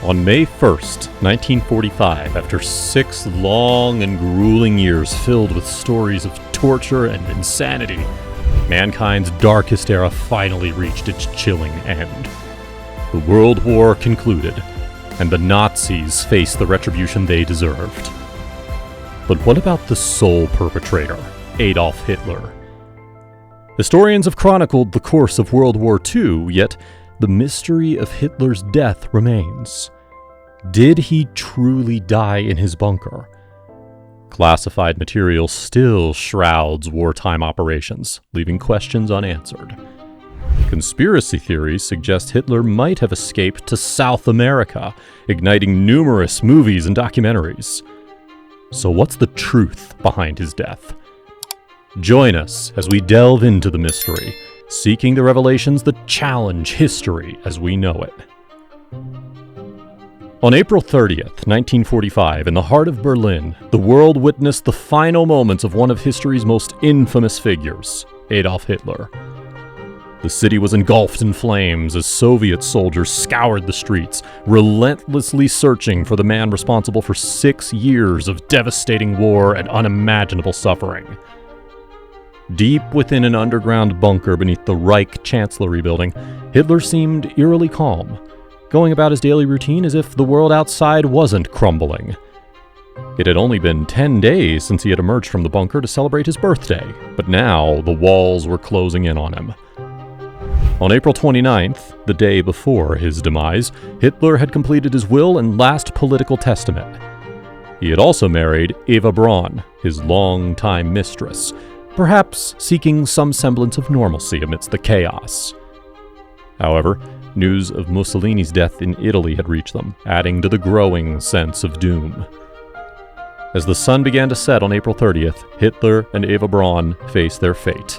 On May 1st, 1945, after 6 long and grueling years filled with stories of torture and insanity, mankind's darkest era finally reached its chilling end. The World War concluded, and the Nazis faced the retribution they deserved. But what about the sole perpetrator, Adolf Hitler? Historians have chronicled the course of World War II, yet the mystery of Hitler's death remains. Did he truly die in his bunker? Classified material still shrouds wartime operations, leaving questions unanswered. Conspiracy theories suggest Hitler might have escaped to South America, igniting numerous movies and documentaries. So what's the truth behind his death? Join us as we delve into the mystery, seeking the revelations that challenge history as we know it. On April 30th, 1945, in the heart of Berlin, the world witnessed the final moments of one of history's most infamous figures, Adolf Hitler. The city was engulfed in flames as Soviet soldiers scoured the streets, relentlessly searching for the man responsible for 6 years of devastating war and unimaginable suffering. Deep within an underground bunker beneath the Reich Chancellery building, Hitler seemed eerily calm, going about his daily routine as if the world outside wasn't crumbling. It had only been 10 days since he had emerged from the bunker to celebrate his birthday, but now the walls were closing in on him. On April 29th, the day before his demise, Hitler had completed his will and last political testament. He had also married Eva Braun, his longtime mistress, perhaps seeking some semblance of normalcy amidst the chaos. However, news of Mussolini's death in Italy had reached them, adding to the growing sense of doom. As the sun began to set on April 30th, Hitler and Eva Braun faced their fate.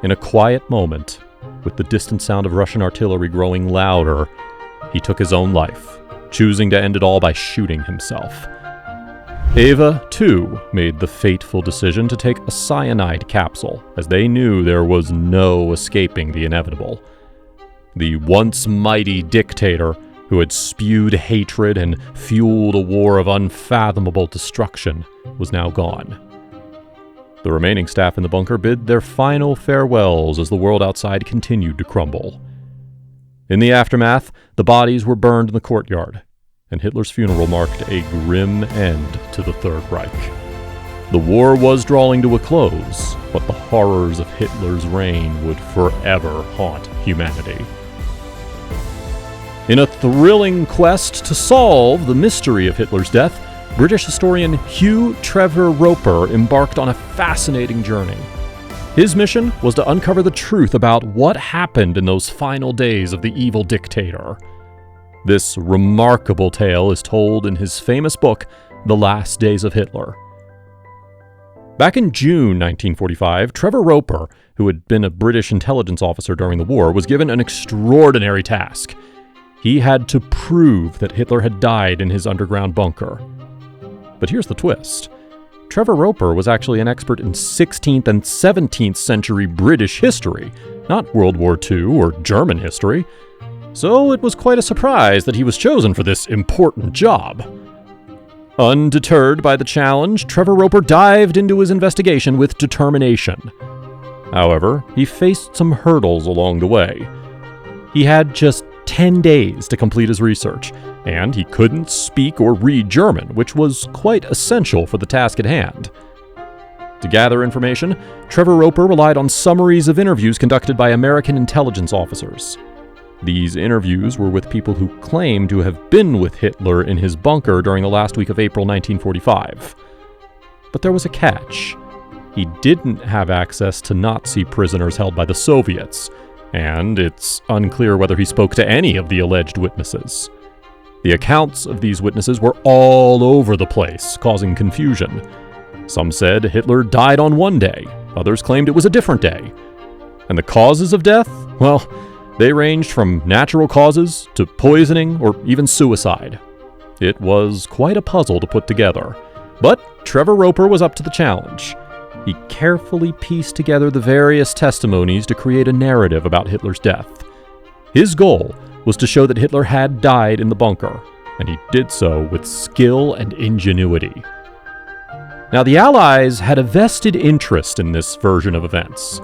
In a quiet moment, with the distant sound of Russian artillery growing louder, he took his own life, choosing to end it all by shooting himself. Eva, too, made the fateful decision to take a cyanide capsule, as they knew there was no escaping the inevitable. The once mighty dictator, who had spewed hatred and fueled a war of unfathomable destruction, was now gone. The remaining staff in the bunker bid their final farewells as the world outside continued to crumble. In the aftermath, the bodies were burned in the courtyard, and Hitler's funeral marked a grim end to the Third Reich. The war was drawing to a close, but the horrors of Hitler's reign would forever haunt humanity. In a thrilling quest to solve the mystery of Hitler's death, British historian Hugh Trevor Roper embarked on a fascinating journey. His mission was to uncover the truth about what happened in those final days of the evil dictator. This remarkable tale is told in his famous book, The Last Days of Hitler. Back in June 1945, Trevor Roper, who had been a British intelligence officer during the war, was given an extraordinary task. He had to prove that Hitler had died in his underground bunker. But here's the twist. Trevor Roper was actually an expert in 16th and 17th century British history, not World War II or German history. So it was quite a surprise that he was chosen for this important job. Undeterred by the challenge, Trevor Roper dived into his investigation with determination. However, he faced some hurdles along the way. He had just 10 days to complete his research, and he couldn't speak or read German, which was quite essential for the task at hand. To gather information, Trevor Roper relied on summaries of interviews conducted by American intelligence officers. These interviews were with people who claimed to have been with Hitler in his bunker during the last week of April 1945. But there was a catch. He didn't have access to Nazi prisoners held by the Soviets, and it's unclear whether he spoke to any of the alleged witnesses. The accounts of these witnesses were all over the place, causing confusion. Some said Hitler died on one day, others claimed it was a different day. And the causes of death? Well, they ranged from natural causes to poisoning or even suicide. It was quite a puzzle to put together. But Trevor Roper was up to the challenge. He carefully pieced together the various testimonies to create a narrative about Hitler's death. His goal was to show that Hitler had died in the bunker, and he did so with skill and ingenuity. Now, the Allies had a vested interest in this version of events.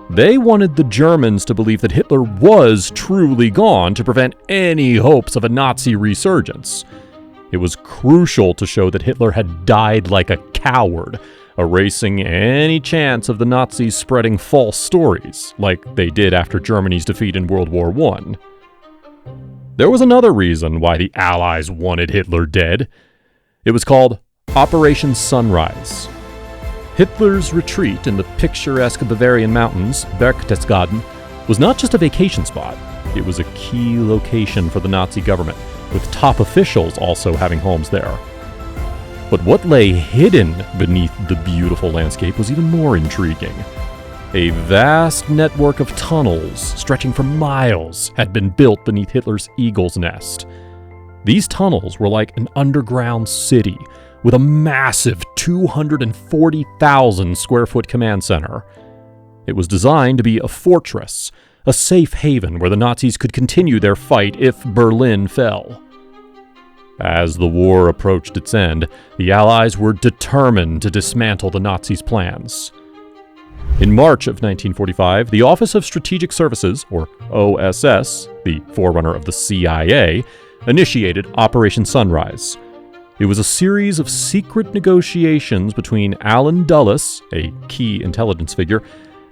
They wanted the Germans to believe that Hitler was truly gone to prevent any hopes of a Nazi resurgence. It was crucial to show that Hitler had died like a coward, erasing any chance of the Nazis spreading false stories, like they did after Germany's defeat in World War I. There was another reason why the Allies wanted Hitler dead. It was called Operation Sunrise. Hitler's retreat in the picturesque Bavarian mountains, Berchtesgaden, was not just a vacation spot. It was a key location for the Nazi government, with top officials also having homes there. But what lay hidden beneath the beautiful landscape was even more intriguing. A vast network of tunnels, stretching for miles, had been built beneath Hitler's eagle's nest. These tunnels were like an underground city, with a massive 240,000 square foot command center. It was designed to be a fortress, a safe haven where the Nazis could continue their fight if Berlin fell. As the war approached its end, the Allies were determined to dismantle the Nazis' plans. In March of 1945, the Office of Strategic Services, or OSS, the forerunner of the CIA, initiated Operation Sunrise. It was a series of secret negotiations between Allen Dulles, a key intelligence figure,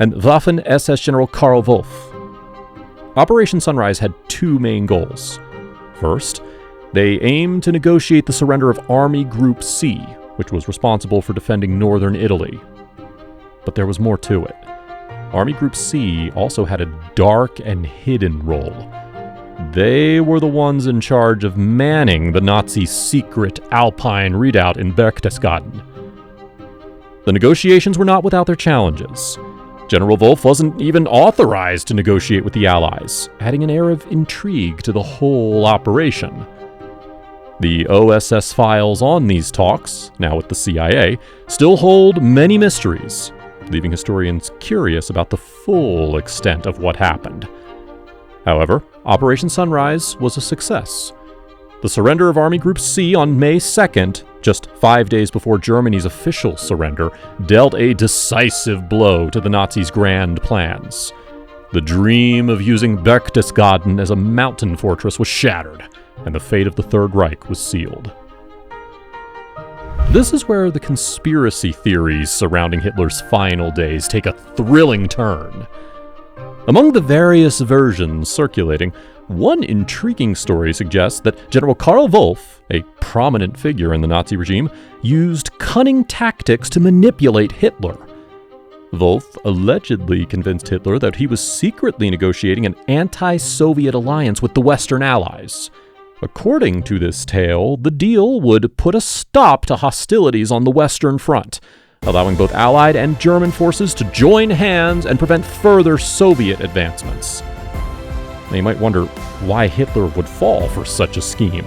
and Waffen-SS General Karl Wolff. Operation Sunrise had two main goals. First, they aimed to negotiate the surrender of Army Group C, which was responsible for defending northern Italy. But there was more to it. Army Group C also had a dark and hidden role. They were the ones in charge of manning the Nazi secret Alpine redoubt in Berchtesgaden. The negotiations were not without their challenges. General Wolff wasn't even authorized to negotiate with the Allies, adding an air of intrigue to the whole operation. The OSS files on these talks, now with the CIA, still hold many mysteries, leaving historians curious about the full extent of what happened. However, Operation Sunrise was a success. The surrender of Army Group C on May 2nd, just 5 days before Germany's official surrender, dealt a decisive blow to the Nazis' grand plans. The dream of using Berchtesgaden as a mountain fortress was shattered, and the fate of the Third Reich was sealed. This is where the conspiracy theories surrounding Hitler's final days take a thrilling turn. Among the various versions circulating, one intriguing story suggests that General Karl Wolff, a prominent figure in the Nazi regime, used cunning tactics to manipulate Hitler. Wolff allegedly convinced Hitler that he was secretly negotiating an anti-Soviet alliance with the Western Allies. According to this tale, the deal would put a stop to hostilities on the Western Front, allowing both Allied and German forces to join hands and prevent further Soviet advancements. Now, you might wonder why Hitler would fall for such a scheme.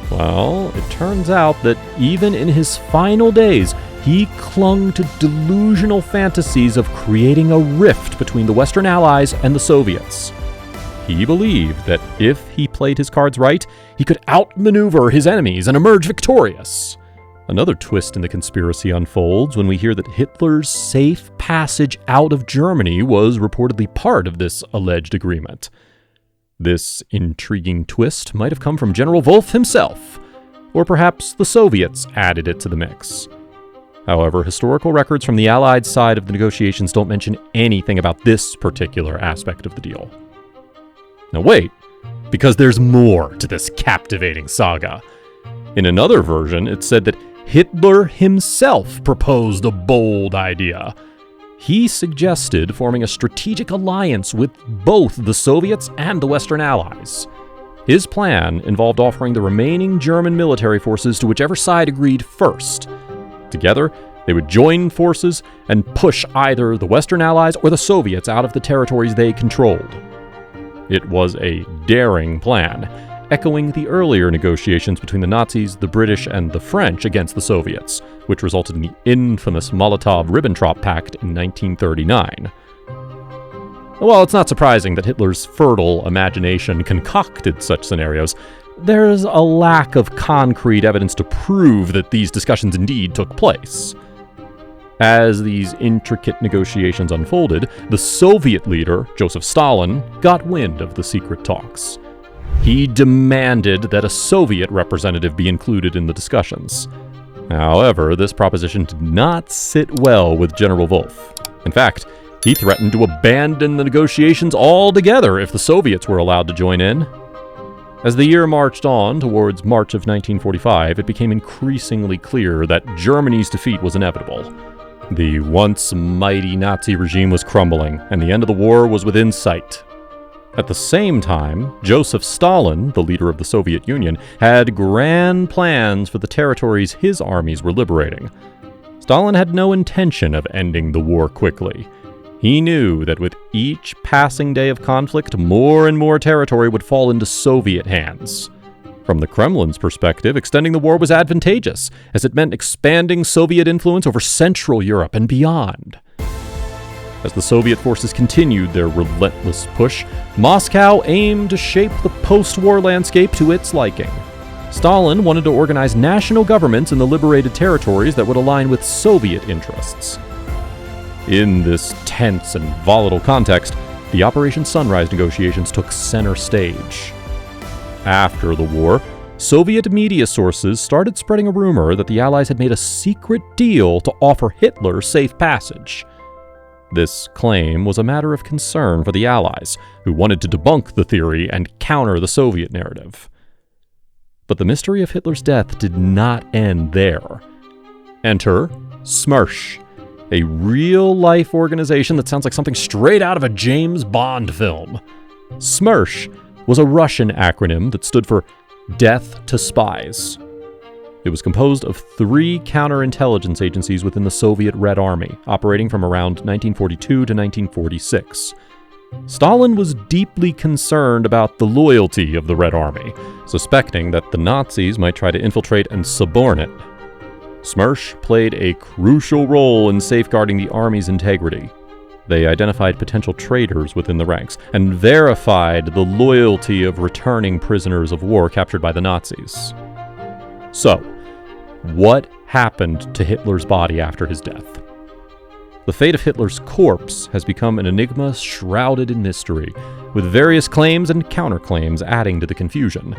Well, it turns out that even in his final days, he clung to delusional fantasies of creating a rift between the Western Allies and the Soviets. He believed that if he played his cards right, he could outmaneuver his enemies and emerge victorious. Another twist in the conspiracy unfolds when we hear that Hitler's safe passage out of Germany was reportedly part of this alleged agreement. This intriguing twist might have come from General Wolff himself, or perhaps the Soviets added it to the mix. However, historical records from the Allied side of the negotiations don't mention anything about this particular aspect of the deal. Now wait, because there's more to this captivating saga. In another version, it's said that Hitler himself proposed a bold idea. He suggested forming a strategic alliance with both the Soviets and the Western Allies. His plan involved offering the remaining German military forces to whichever side agreed first. Together, they would join forces and push either the Western Allies or the Soviets out of the territories they controlled. It was a daring plan, echoing the earlier negotiations between the Nazis, the British, and the French against the Soviets, which resulted in the infamous Molotov-Ribbentrop Pact in 1939. While it's not surprising that Hitler's fertile imagination concocted such scenarios, there's a lack of concrete evidence to prove that these discussions indeed took place. As these intricate negotiations unfolded, the Soviet leader, Joseph Stalin, got wind of the secret talks. He demanded that a Soviet representative be included in the discussions. However, this proposition did not sit well with General Wolf. In fact, he threatened to abandon the negotiations altogether if the Soviets were allowed to join in. As the year marched on towards March of 1945, it became increasingly clear that Germany's defeat was inevitable. The once mighty Nazi regime was crumbling, and the end of the war was within sight. At the same time, Joseph Stalin, the leader of the Soviet Union, had grand plans for the territories his armies were liberating. Stalin had no intention of ending the war quickly. He knew that with each passing day of conflict, more and more territory would fall into Soviet hands. From the Kremlin's perspective, extending the war was advantageous, as it meant expanding Soviet influence over Central Europe and beyond. As the Soviet forces continued their relentless push, Moscow aimed to shape the post-war landscape to its liking. Stalin wanted to organize national governments in the liberated territories that would align with Soviet interests. In this tense and volatile context, the Operation Sunrise negotiations took center stage. After the war, Soviet media sources started spreading a rumor that the Allies had made a secret deal to offer Hitler safe passage. This claim was a matter of concern for the Allies, who wanted to debunk the theory and counter the Soviet narrative. But the mystery of Hitler's death did not end there. Enter Smersh, a real-life organization that sounds like something straight out of a James Bond film. Smersh was a Russian acronym that stood for Death to Spies. It was composed of 3 counterintelligence agencies within the Soviet Red Army, operating from around 1942 to 1946. Stalin was deeply concerned about the loyalty of the Red Army, suspecting that the Nazis might try to infiltrate and suborn it. Smersh played a crucial role in safeguarding the army's integrity. They identified potential traitors within the ranks and verified the loyalty of returning prisoners of war captured by the Nazis. So, what happened to Hitler's body after his death? The fate of Hitler's corpse has become an enigma shrouded in mystery, with various claims and counterclaims adding to the confusion.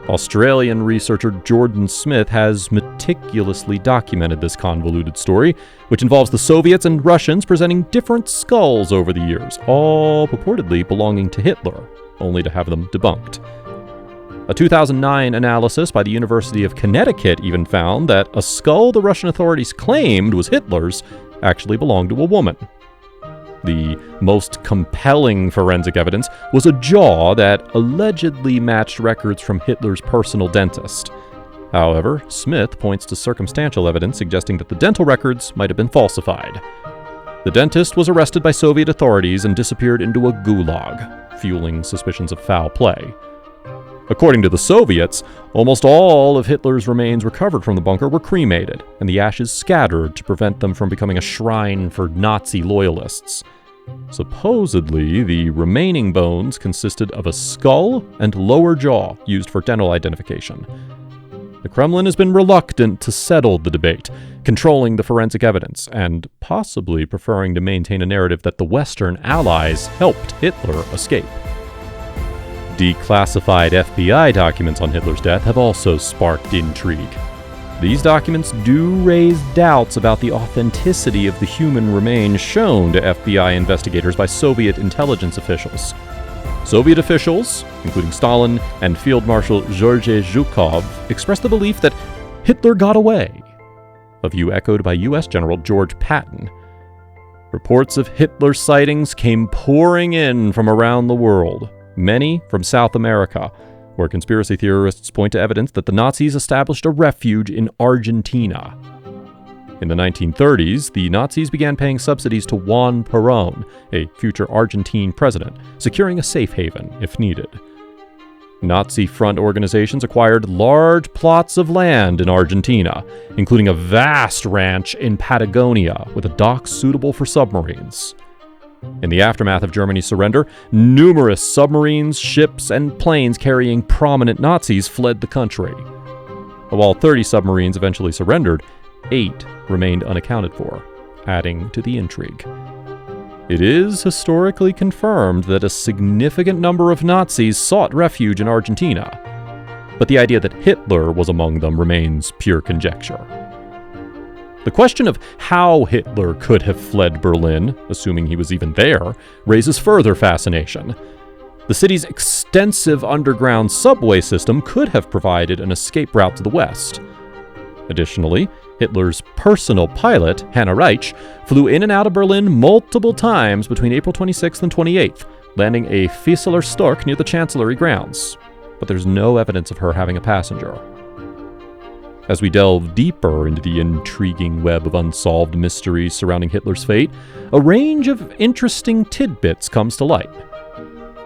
Australian researcher Jordan Smith has meticulously documented this convoluted story, which involves the Soviets and Russians presenting different skulls over the years, all purportedly belonging to Hitler, only to have them debunked. A 2009 analysis by the University of Connecticut even found that a skull the Russian authorities claimed was Hitler's actually belonged to a woman. The most compelling forensic evidence was a jaw that allegedly matched records from Hitler's personal dentist. However, Smith points to circumstantial evidence suggesting that the dental records might have been falsified. The dentist was arrested by Soviet authorities and disappeared into a gulag, fueling suspicions of foul play. According to the Soviets, almost all of Hitler's remains recovered from the bunker were cremated, and the ashes scattered to prevent them from becoming a shrine for Nazi loyalists. Supposedly, the remaining bones consisted of a skull and lower jaw used for dental identification. The Kremlin has been reluctant to settle the debate, controlling the forensic evidence, and possibly preferring to maintain a narrative that the Western Allies helped Hitler escape. Declassified FBI documents on Hitler's death have also sparked intrigue. These documents do raise doubts about the authenticity of the human remains shown to FBI investigators by Soviet intelligence officials. Soviet officials, including Stalin and Field Marshal Georgy Zhukov, expressed the belief that Hitler got away, a view echoed by U.S. General George Patton. Reports of Hitler sightings came pouring in from around the world, many from South America, where conspiracy theorists point to evidence that the Nazis established a refuge in Argentina. In the 1930s, the Nazis began paying subsidies to Juan Perón, a future Argentine president, securing a safe haven if needed. Nazi front organizations acquired large plots of land in Argentina, including a vast ranch in Patagonia with a dock suitable for submarines. In the aftermath of Germany's surrender, numerous submarines, ships, and planes carrying prominent Nazis fled the country. While 30 submarines eventually surrendered, 8 remained unaccounted for, adding to the intrigue. It is historically confirmed that a significant number of Nazis sought refuge in Argentina, but the idea that Hitler was among them remains pure conjecture. The question of how Hitler could have fled Berlin, assuming he was even there, raises further fascination. The city's extensive underground subway system could have provided an escape route to the west. Additionally, Hitler's personal pilot, Hannah Reich, flew in and out of Berlin multiple times between April 26th and 28th, landing a Fieseler Stork near the Chancellery grounds. But there's no evidence of her having a passenger. As we delve deeper into the intriguing web of unsolved mysteries surrounding Hitler's fate, a range of interesting tidbits comes to light.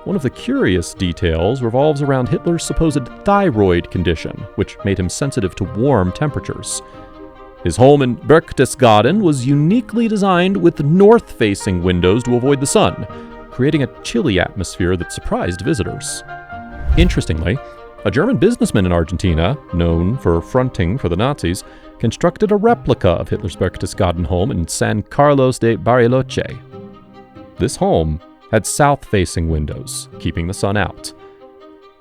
One of the curious details revolves around Hitler's supposed thyroid condition, which made him sensitive to warm temperatures. His home in Berchtesgaden was uniquely designed with north-facing windows to avoid the sun, creating a chilly atmosphere that surprised visitors. Interestingly, a German businessman in Argentina, known for fronting for the Nazis, constructed a replica of Hitler's Berchtesgaden home in San Carlos de Bariloche. This home had south-facing windows, keeping the sun out.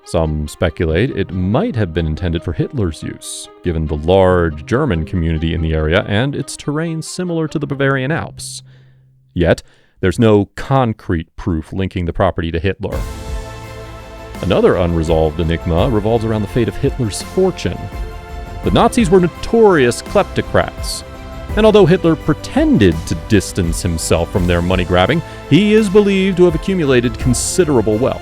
Some speculate it might have been intended for Hitler's use, given the large German community in the area and its terrain similar to the Bavarian Alps. Yet, there's no concrete proof linking the property to Hitler. Another unresolved enigma revolves around the fate of Hitler's fortune. The Nazis were notorious kleptocrats, and although Hitler pretended to distance himself from their money grabbing, he is believed to have accumulated considerable wealth.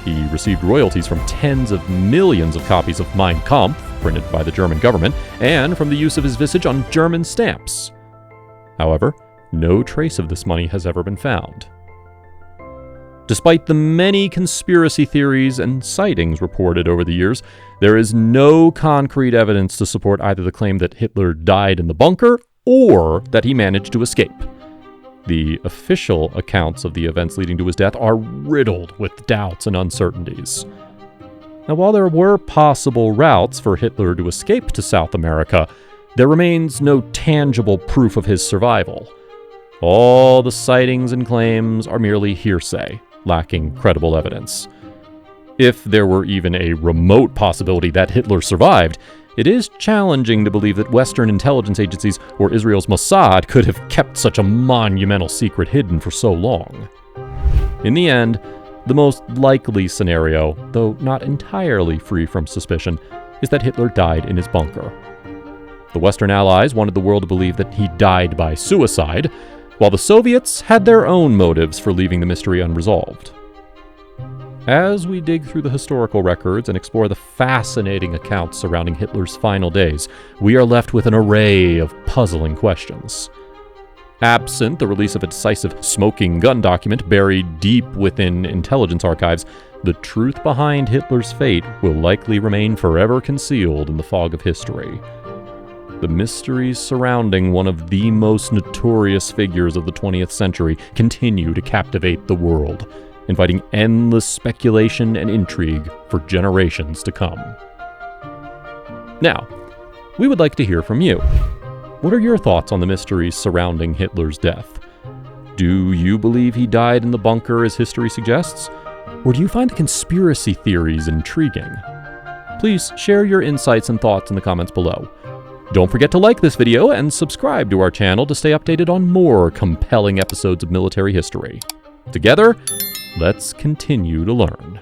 He received royalties from tens of millions of copies of Mein Kampf, printed by the German government, and from the use of his visage on German stamps. However, no trace of this money has ever been found. Despite the many conspiracy theories and sightings reported over the years, there is no concrete evidence to support either the claim that Hitler died in the bunker or that he managed to escape. The official accounts of the events leading to his death are riddled with doubts and uncertainties. Now, while there were possible routes for Hitler to escape to South America, there remains no tangible proof of his survival. All the sightings and claims are merely hearsay, lacking credible evidence. If there were even a remote possibility that Hitler survived, it is challenging to believe that Western intelligence agencies or Israel's Mossad could have kept such a monumental secret hidden for so long. In the end, the most likely scenario, though not entirely free from suspicion, is that Hitler died in his bunker. The Western Allies wanted the world to believe that he died by suicide, while the Soviets had their own motives for leaving the mystery unresolved. As we dig through the historical records and explore the fascinating accounts surrounding Hitler's final days, we are left with an array of puzzling questions. Absent the release of a decisive smoking gun document buried deep within intelligence archives, the truth behind Hitler's fate will likely remain forever concealed in the fog of history. The mysteries surrounding one of the most notorious figures of the 20th century continue to captivate the world, inviting endless speculation and intrigue for generations to come. Now, we would like to hear from you. What are your thoughts on the mysteries surrounding Hitler's death? Do you believe he died in the bunker as history suggests? Or do you find the conspiracy theories intriguing? Please share your insights and thoughts in the comments below. Don't forget to like this video and subscribe to our channel to stay updated on more compelling episodes of military history. Together, let's continue to learn.